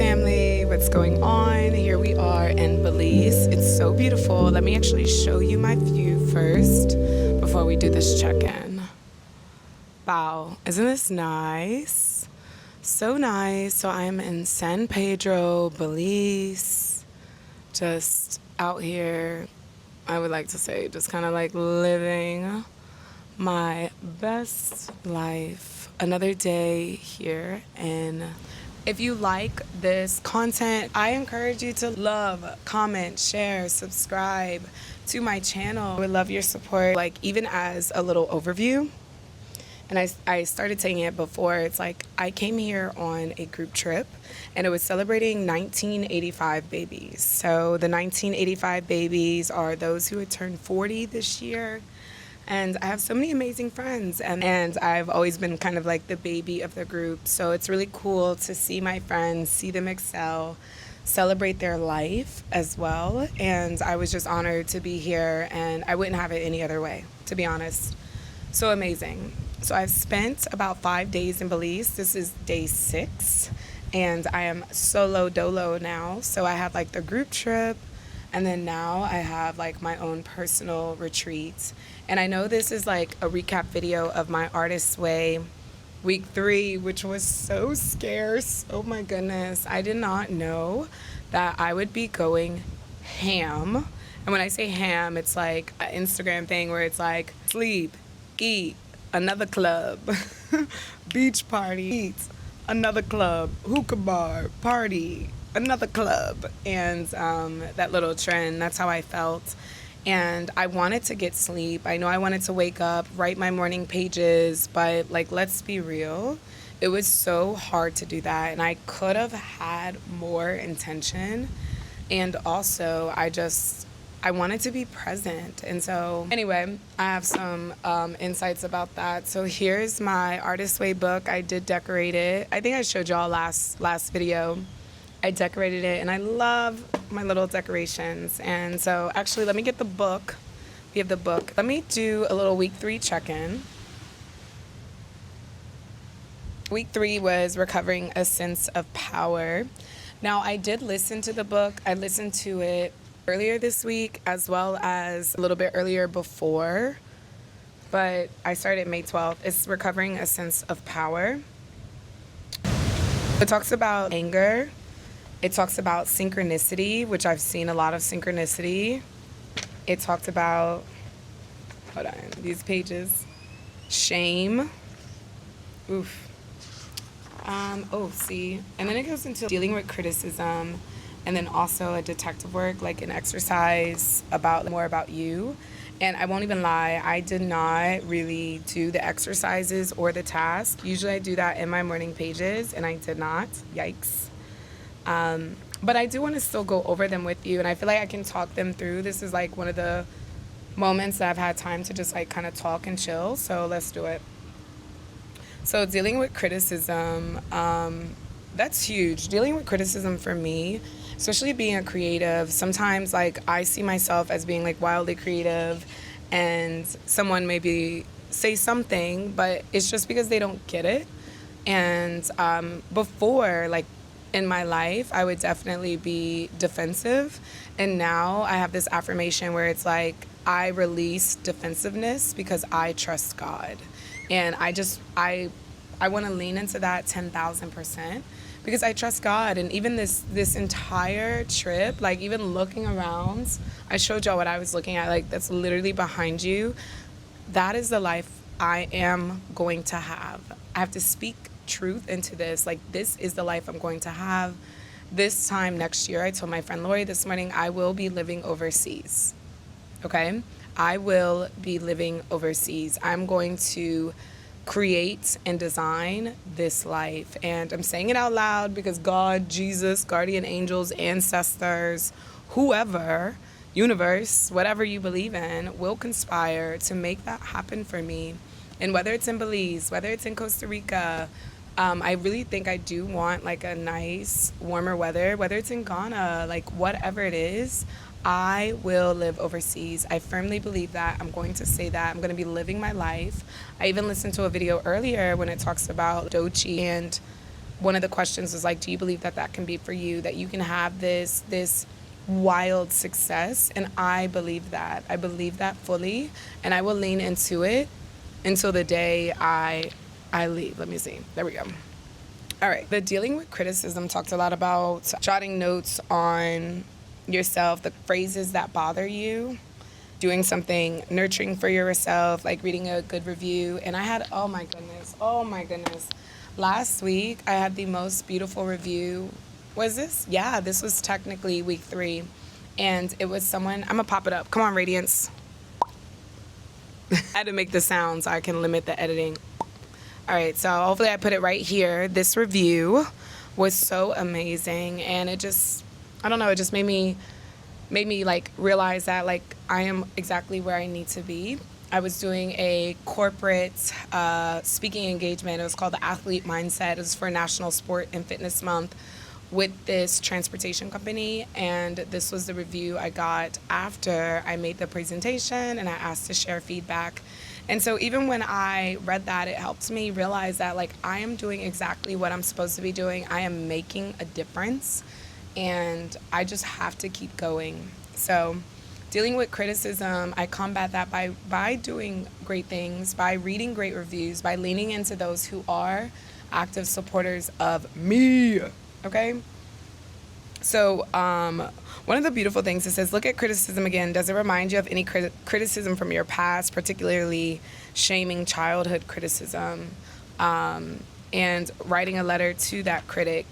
family, what's going on? Here we are in Belize. It's so beautiful. Let me actually show you my view first before we do this check-in. Wow, isn't this nice? So nice. So I'm in San Pedro, Belize, just out here, I would like to say, just kind of like living my best life. Another day here. And if you like this content, I encourage you to love, comment, share, subscribe to my channel. I would love your support, like even as a little overview. And I started saying it before. It's like I came here on a group trip and it was celebrating 1985 babies. So the 1985 babies are those who had turned 40 this year. And I have so many amazing friends, and I've always been kind of like the baby of the group. So it's really cool to see my friends, see them excel, celebrate their life as well. And I was just honored to be here, and I wouldn't have it any other way, to be honest. So amazing. So I've spent about 5 days in Belize. This is day 6, and I am solo dolo now. So I have like the group trip, and then now I have like my own personal retreat. And I know this is like a recap video of my Artist's Way week 3, which was so scarce. Oh my goodness. I did not know that I would be going ham. And when I say ham, it's like an Instagram thing where it's like sleep, eat, another club, beach party, eat, another club, hookah bar, party, another club. And that little trend, that's how I felt. And I wanted to get sleep. I know I wanted to wake up, write my morning pages, but like, let's be real. It was so hard to do that. And I could have had more intention. And also I wanted to be present. And so anyway, I have some insights about that. So here's my Artist's Way book. I did decorate it. I think I showed y'all last video. I decorated it, and I love my little decorations. And so actually, let me get the book. We have the book. Let me do a little week 3 check-in. Week 3 was recovering a sense of power. Now, I did listen to the book. I listened to it earlier this week as well as a little bit earlier before, but I started May 12th. It's recovering a sense of power. It talks about anger. It talks about synchronicity, which I've seen a lot of synchronicity. It talked about, hold on, these pages. Shame. Oof. See. And then it goes into dealing with criticism, and then also a detective work, like an exercise about more about you. And I won't even lie, I did not really do the exercises or the task. Usually I do that in my morning pages, and I did not. Yikes. But I do want to still go over them with you, and I feel like I can talk them through. This is like one of the moments that I've had time to just like kind of talk and chill, so let's do it. So dealing with criticism, that's huge. Dealing with criticism for me, especially being a creative, sometimes like I see myself as being like wildly creative, and someone maybe say something, but it's just because they don't get it. And before, like, in my life, I would definitely be defensive. And now I have this affirmation where it's like, I release defensiveness because I trust God. And I want to lean into that 10,000% because I trust God. And even this entire trip, like even looking around, I showed y'all what I was looking at, like that's literally behind you. That is the life I am going to have. I have to speak truth into this. Like, this is the life I'm going to have. This time next year, I told my friend Lori this morning, I will be living overseas. Okay? I will be living overseas. I'm going to create and design this life. And I'm saying it out loud because God, Jesus, guardian angels, ancestors, whoever, universe, whatever you believe in, will conspire to make that happen for me. And whether it's in Belize, whether it's in Costa Rica, I really think I do want like a nice warmer weather, whether it's in Ghana, like whatever it is, I will live overseas. I firmly believe that. I'm going to say that. I'm going to be living my life. I even listened to a video earlier when it talks about Dochi and one of the questions was like, do you believe that that can be for you, that you can have this wild success? And I believe that fully, and I will lean into it until the day I leave. Let me see. There we go. All right. The dealing with criticism talked a lot about jotting notes on yourself, the phrases that bother you, doing something nurturing for yourself, like reading a good review. And I had, oh my goodness. Last week, I had the most beautiful review. Was this? Yeah, this was technically week 3. And it was someone, I'm gonna pop it up. Come on, Radiance. I had to make the sound so I can limit the editing. All right, so hopefully I put it right here. This review was so amazing, and it just, I don't know, it just made me like realize that like I am exactly where I need to be. I was doing a corporate speaking engagement. It was called the Athlete Mindset. It was for National Sport and Fitness Month with this transportation company, and this was the review I got after I made the presentation and I asked to share feedback. And so even when I read that, it helped me realize that like I am doing exactly what I'm supposed to be doing. I am making a difference, and I just have to keep going. So dealing with criticism, I combat that by doing great things, by reading great reviews, by leaning into those who are active supporters of me. Okay? So one of the beautiful things, it says, look at criticism again. Does it remind you of any criticism from your past, particularly shaming childhood criticism, and writing a letter to that critic?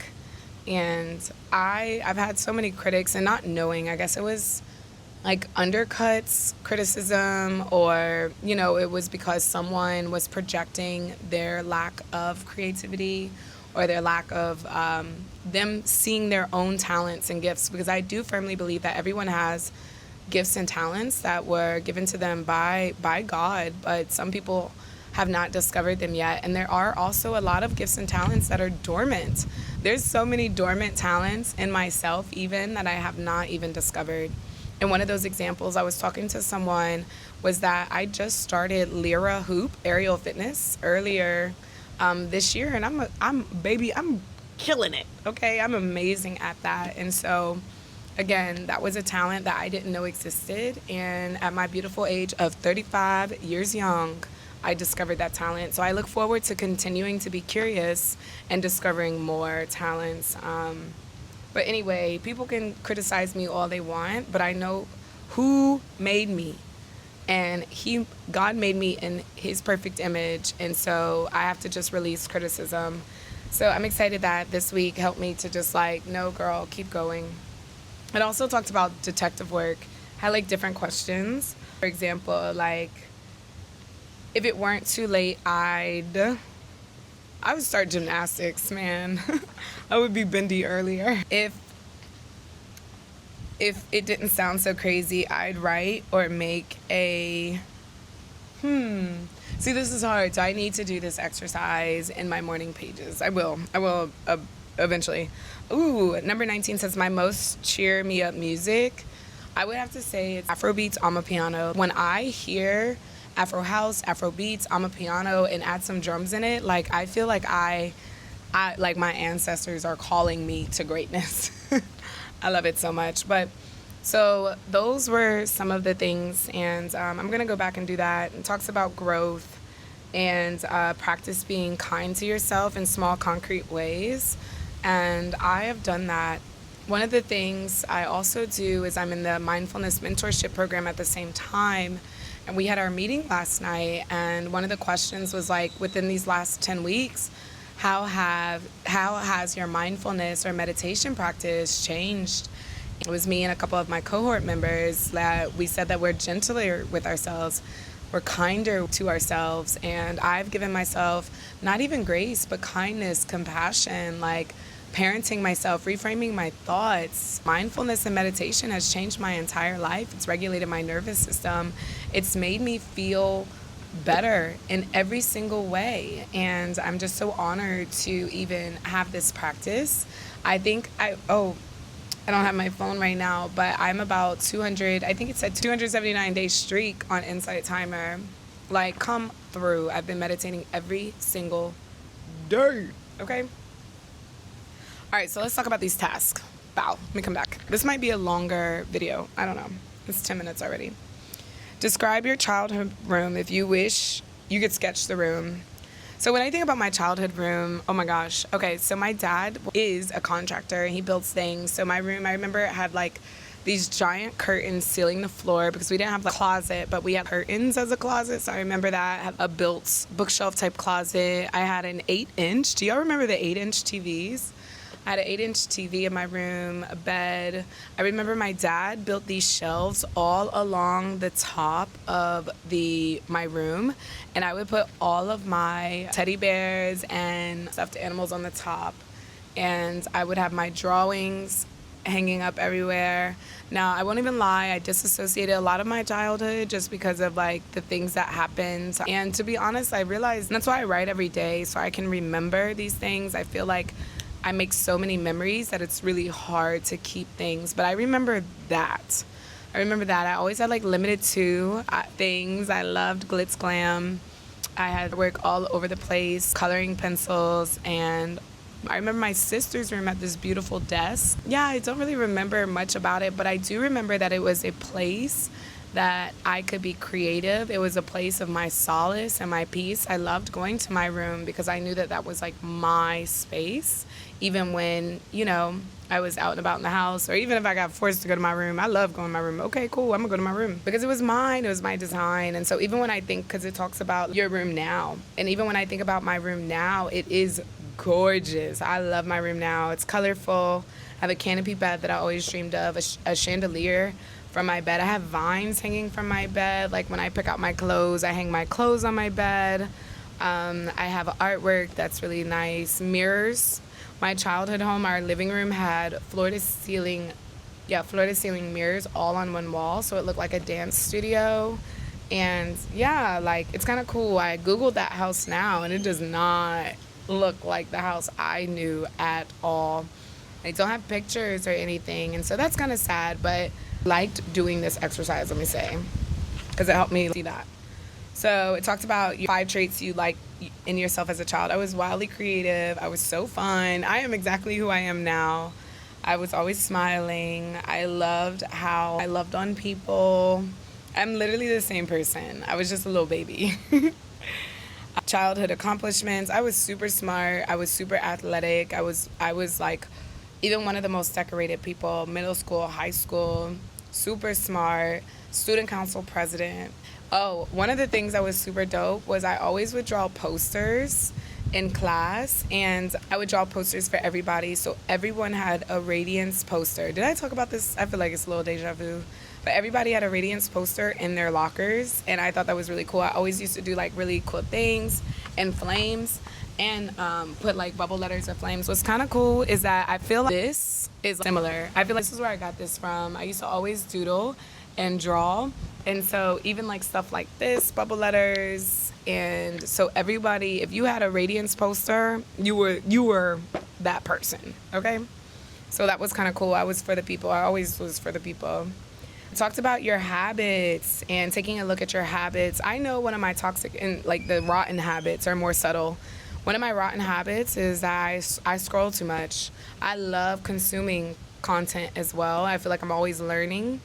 And I've had so many critics, and not knowing, I guess it was like undercuts criticism, or, you know, it was because someone was projecting their lack of creativity or their lack of them seeing their own talents and gifts, because I do firmly believe that everyone has gifts and talents that were given to them by God, but some people have not discovered them yet. And there are also a lot of gifts and talents that are dormant. There's so many dormant talents in myself even that I have not even discovered. And one of those examples, I was talking to someone, was that I just started Lyra Hoop, aerial fitness, earlier this year, and I'm killing it. Okay, I'm amazing at that. And so again, that was a talent that I didn't know existed, and at my beautiful age of 35 years young, I discovered that talent. So I look forward to continuing to be curious and discovering more talents. But anyway, people can criticize me all they want, but I know who made me. And God made me in his perfect image, and so I have to just release criticism. So I'm excited that this week helped me to just like, no girl, keep going. It also talked about detective work. I had like different questions. For example, like, if it weren't too late, I would start gymnastics, man. I would be bendy earlier. If it didn't sound so crazy, I'd write or make a, See, this is hard, so I need to do this exercise in my morning pages. I will eventually. Ooh, number 19 says, my most cheer me up music. I would have to say it's Afrobeats Amapiano. When I hear Afro house, Afro beats, Amapiano, and add some drums in it, like I feel like I like my ancestors are calling me to greatness. I love it so much. But so those were some of the things, and I'm gonna go back and do that. It talks about growth and practice being kind to yourself in small concrete ways, and I have done that. One of the things I also do is I'm in the mindfulness mentorship program at the same time, and we had our meeting last night, and one of the questions was like, within these last 10 weeks, how has your mindfulness or meditation practice changed? It was me and a couple of my cohort members that we said that we're gentler with ourselves, we're kinder to ourselves, and I've given myself not even grace, but kindness, compassion, like parenting myself, reframing my thoughts. Mindfulness and meditation has changed my entire life. It's regulated my nervous system. It's made me feel better in every single way, and I'm just so honored to even have this practice. I think I don't have my phone right now, but I'm about 200, I think it said 279 day streak on Insight Timer. Like, come through. I've been meditating every single day, okay? All right, so let's talk about these tasks. Bow, let me come back. This might be a longer video. I don't know. It's 10 minutes already. Describe your childhood room. If you wish, you could sketch the room. So when I think about my childhood room, oh my gosh. Okay, so my dad is a contractor. He builds things. So my room, I remember it had like these giant curtains sealing the floor because we didn't have a closet, but we had curtains as a closet. So I remember that. I had a built bookshelf type closet. I had an 8-inch. Do y'all remember the 8-inch TVs? I had an 8-inch TV in my room, a bed. I remember my dad built these shelves all along the top of my room, and I would put all of my teddy bears and stuffed animals on the top, and I would have my drawings hanging up everywhere. Now, I won't even lie, I disassociated a lot of my childhood just because of like the things that happened. And to be honest, I realized that's why I write every day, so I can remember these things. I feel like I make so many memories that it's really hard to keep things. But I remember that. I always had like limited to things. I loved glitz glam. I had work all over the place, coloring pencils, and I remember my sister's room had this beautiful desk. Yeah, I don't really remember much about it, but I do remember that it was a place that I could be creative. It was a place of my solace and my peace. I loved going to my room because I knew that that was like my space. Even when, you know, I was out and about in the house, or even if I got forced to go to my room, I love going to my room. Okay, cool, I'm gonna go to my room. Because it was mine, it was my design. And so even when I think, because it talks about your room now, and even when I think about my room now, it is gorgeous. I love my room now. It's colorful. I have a canopy bed that I always dreamed of, a chandelier from my bed. I have vines hanging from my bed. Like when I pick out my clothes, I hang my clothes on my bed. I have artwork that's really nice. Mirrors. My childhood home, our living room had floor-to-ceiling mirrors all on one wall, so it looked like a dance studio. And yeah, like, it's kind of cool. I Googled that house now, and it does not look like the house I knew at all. I don't have pictures or anything, and so that's kind of sad, but I liked doing this exercise, let me say, because it helped me see that. So it talked about 5 traits you like in yourself as a child. I was wildly creative. I was so fun. I am exactly who I am now. I was always smiling. I loved how I loved on people. I'm literally the same person. I was just a little baby. Childhood accomplishments. I was super smart. I was super athletic. I was like even one of the most decorated people, middle school, high school, super smart, student council president. Oh, one of the things that was super dope was I always would draw posters in class, and I would draw posters for everybody. So everyone had a Radiance poster. Did I talk about this? I feel like it's a little deja vu. But everybody had a Radiance poster in their lockers, and I thought that was really cool. I always used to do like really cool things and flames and put like bubble letters of flames. What's kind of cool is that I feel like this is similar. I feel like this is where I got this from. I used to always doodle and draw. And so even like stuff like this, bubble letters, and so everybody, if you had a Radiance poster, you were that person, okay? So that was kind of cool. I was for the people. I always was for the people. I talked about your habits and taking a look at your habits. I know one of my toxic and like the rotten habits are more subtle. One of my rotten habits is that I scroll too much. I love consuming content as well. I feel like I'm always learning.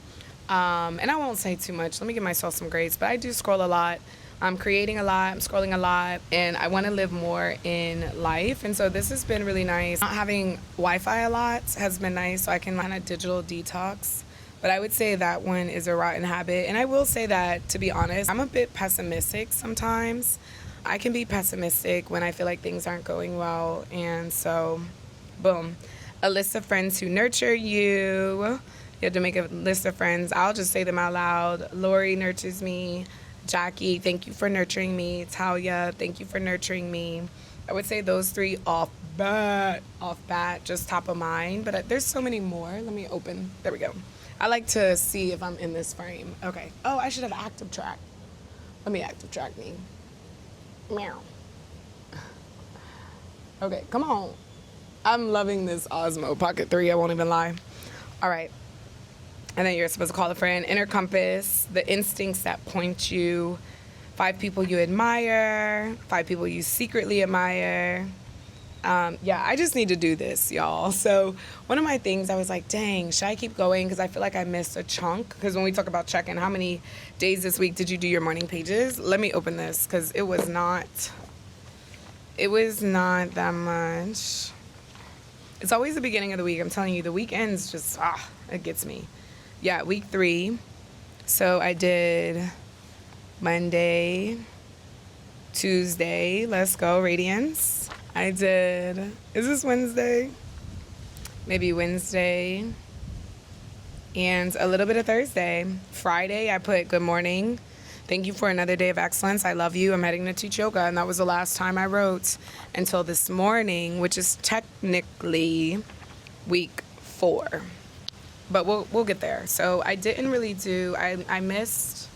And I won't say too much. Let me give myself some grace, but I do scroll a lot. I'm creating a lot, I'm scrolling a lot, and I want to live more in life. And so this has been really nice. Not having Wi-Fi a lot has been nice, so I can kind of digital detox. But I would say that one is a rotten habit. And I will say that, to be honest, I'm a bit pessimistic sometimes. I can be pessimistic when I feel like things aren't going well. And so, boom. A list of friends who nurture you. You have to make a list of friends. I'll just say them out loud. Lori nurtures me. Jackie, thank you for nurturing me. Talia, thank you for nurturing me. I would say those 3 off bat, just top of mind. But there's so many more. Let me open. There we go. I like to see if I'm in this frame. Okay. Oh, I should have active track. Let me active track me. Meow. Okay, come on. I'm loving this Osmo Pocket 3. I won't even lie. All right. And then you're supposed to call a friend. Inner compass, the instincts that point you. 5 people you admire. 5 people you secretly admire. Yeah, I just need to do this, y'all. So one of my things, I was like, dang, should I keep going? Because I feel like I missed a chunk. Because when we talk about check-in, how many days this week did you do your morning pages? Let me open this because it was not that much. It's always the beginning of the week. I'm telling you, the weekends just, it gets me. Yeah, week 3. So I did Monday, Tuesday, let's go, Radiance. I did, is this Wednesday? Maybe Wednesday. And a little bit of Thursday. Friday, I put good morning. Thank you for another day of excellence. I love you. I'm heading to teach yoga. And that was the last time I wrote until this morning, which is technically week 4. But we'll get there. So I didn't really do, I missed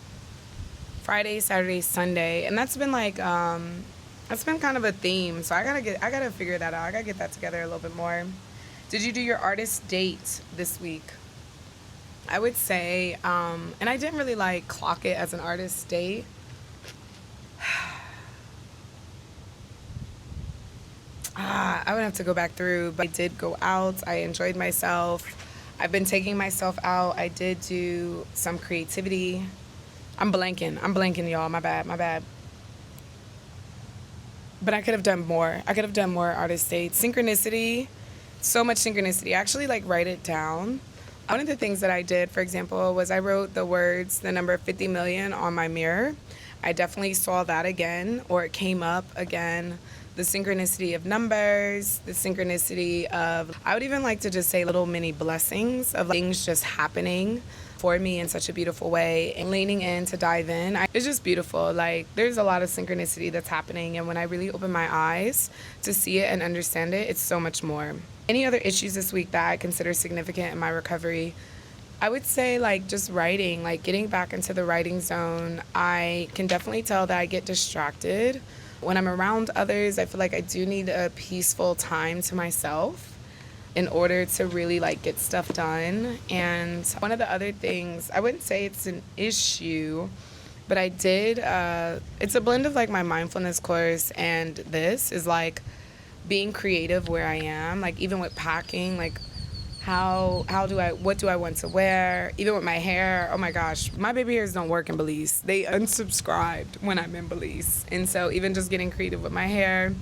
Friday, Saturday, Sunday. And that's been like, that's been kind of a theme. So I gotta figure that out. I gotta get that together a little bit more. Did you do your artist date this week? I would say, and I didn't really like clock it as an artist date. I would have to go back through, but I did go out. I enjoyed myself. I've been taking myself out. I did do some creativity. I'm blanking, y'all. My bad. But I could have done more. I could have done more artist dates. Synchronicity, so much synchronicity. I actually like write it down. One of the things that I did, for example, was I wrote the words, the number 50 million on my mirror. I definitely saw that again, or it came up again. The synchronicity of numbers, the synchronicity of, I would even like to just say little mini blessings of things just happening for me in such a beautiful way and leaning in to dive in. It's just beautiful. Like, there's a lot of synchronicity that's happening, and when I really open my eyes to see it and understand it, it's so much more. Any other issues this week that I consider significant in my recovery? I would say like just writing, like getting back into the writing zone. I can definitely tell that I get distracted. When I'm around others, I feel like I do need a peaceful time to myself in order to really like get stuff done. And one of the other things, I wouldn't say it's an issue, but I did, it's a blend of like my mindfulness course and this is like being creative where I am, like even with packing, like what do I want to wear? Even with my hair, oh my gosh, my baby hairs don't work in Belize. They unsubscribed when I'm in Belize. And so even just getting creative with my hair,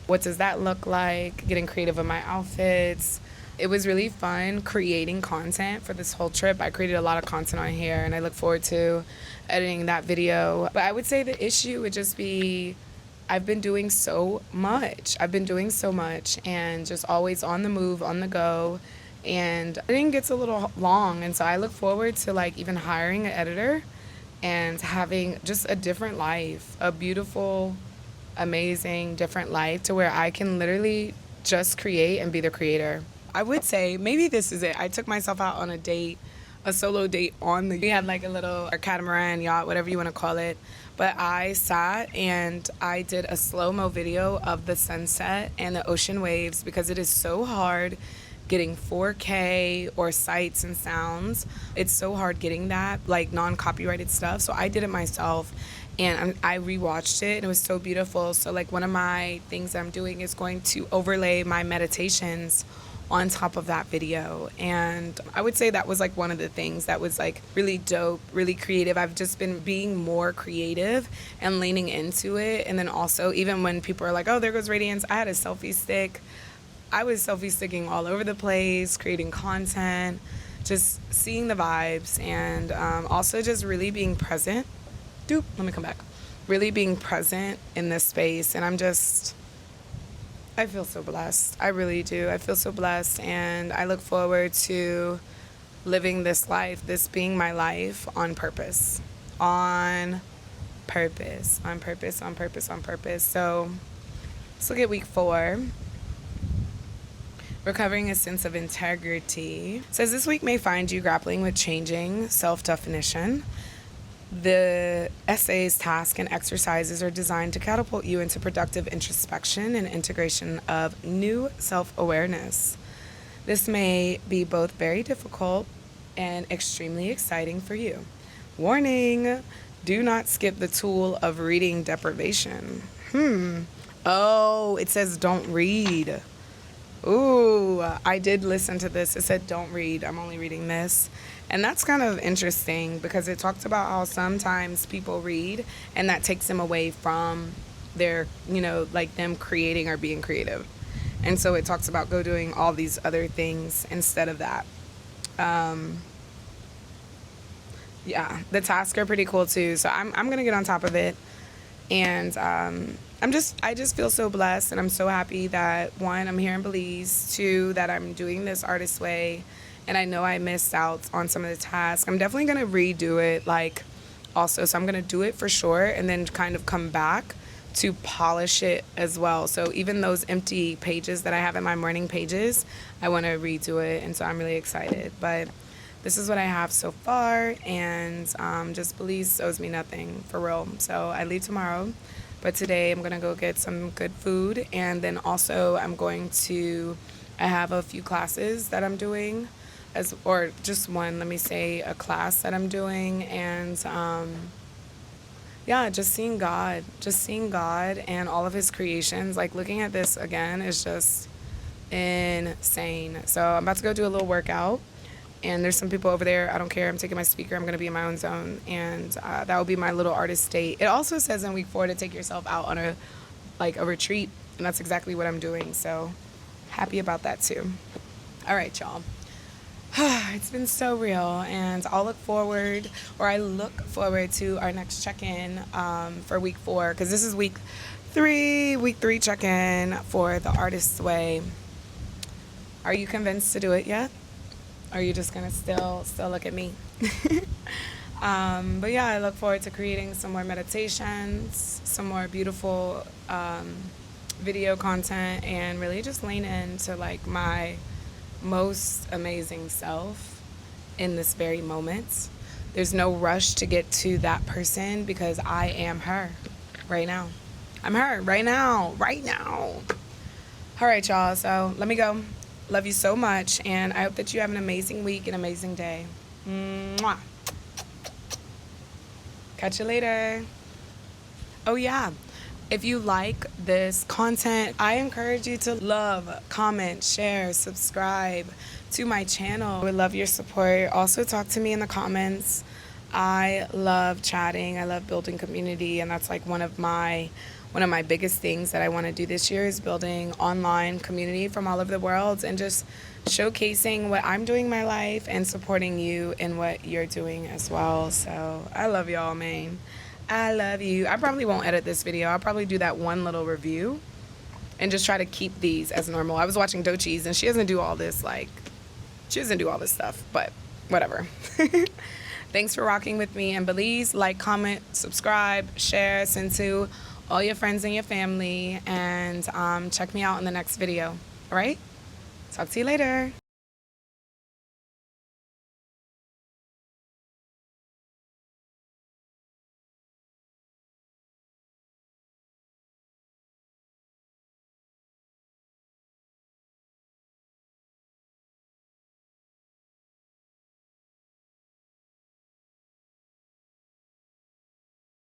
what does that look like? Getting creative with my outfits. It was really fun creating content for this whole trip. I created a lot of content on here and I look forward to editing that video. But I would say the issue would just be I've been doing so much and just always on the move, on the go. And editing gets a little long, and so I look forward to like even hiring an editor and having just a different life, a beautiful, amazing, different life to where I can literally just create and be the creator. I would say maybe this is it. I took myself out on a date, a solo date we had like a little catamaran, yacht, whatever you want to call it. But I sat and I did a slow-mo video of the sunset and the ocean waves because it is so hard getting 4K or sights and sounds. It's so hard getting that, like non-copyrighted stuff. So I did it myself and I rewatched it and it was so beautiful. So like one of my things I'm doing is going to overlay my meditations on top of that video. And I would say that was like one of the things that was like really dope, really creative. I've just been being more creative and leaning into it. And then also even when people are like, oh, there goes Radiance, I had a selfie stick. I was selfie sticking all over the place, creating content, just seeing the vibes, and also just really being present. Let me come back. Really being present in this space, and I feel so blessed. I really do. I feel so blessed, and I look forward to living this life, this being my life on purpose. On purpose. So let's look at week 4. Recovering a sense of integrity. It says this week may find you grappling with changing self-definition. The essays, tasks, and exercises are designed to catapult you into productive introspection and integration of new self-awareness. This may be both very difficult and extremely exciting for you. Warning, do not skip the tool of reading deprivation. Oh, it says don't read. Ooh, I did listen to this. It said don't read. I'm only reading this. And that's kind of interesting because it talks about how sometimes people read and that takes them away from their, like them creating or being creative. And so it talks about go doing all these other things instead of that. Yeah, the tasks are pretty cool too. So I'm going to get on top of it. And I just feel so blessed, and I'm so happy that, one, I'm here in Belize, two, that I'm doing this artist way, and I know I missed out on some of the tasks. I'm definitely going to redo it, also, so I'm going to do it for sure, and then kind of come back to polish it as well. So even those empty pages that I have in my morning pages, I want to redo it, and so I'm really excited. But this is what I have so far, and just Belize owes me nothing, for real. So I leave tomorrow, but today I'm gonna go get some good food, and then also I have a few classes that I'm doing, or just one, let me say, a class that I'm doing, and yeah, just seeing God and all of his creations. Like, looking at this again is just insane. So I'm about to go do a little workout. And there's some people over there. I don't care. I'm taking my speaker. I'm going to be in my own zone. And that will be my little artist state. It also says in week 4 to take yourself out on a retreat. And that's exactly what I'm doing. So happy about that too. All right, y'all. It's been so real. And I look forward to our next check-in for week 4. Because this is week 3 check-in for the Artist's Way. Are you convinced to do it yet? Or are you just gonna still look at me? But yeah, I look forward to creating some more meditations, some more beautiful video content, and really just lean into my most amazing self in this very moment. There's no rush to get to that person because I am her right now. I'm her right now. All right, y'all. So let me go. Love you so much, and I hope that you have an amazing week, an amazing day. Mwah. Catch you later. Oh yeah, if you like this content, I encourage you to love, comment, share, subscribe to my channel. I would love your support. Also, talk to me in the comments. I love chatting. I love building community, and that's one of my biggest things that I want to do this year is building online community from all over the world and just showcasing what I'm doing in my life and supporting you in what you're doing as well. So I love y'all, man. I love you. I probably won't edit this video. I'll probably do that one little review and just try to keep these as normal. I was watching Dochi's and she doesn't do all this stuff, but whatever. Thanks for rocking with me in Belize. Like, comment, subscribe, share, send to all your friends and your family, and check me out in the next video. All right? Talk to you later.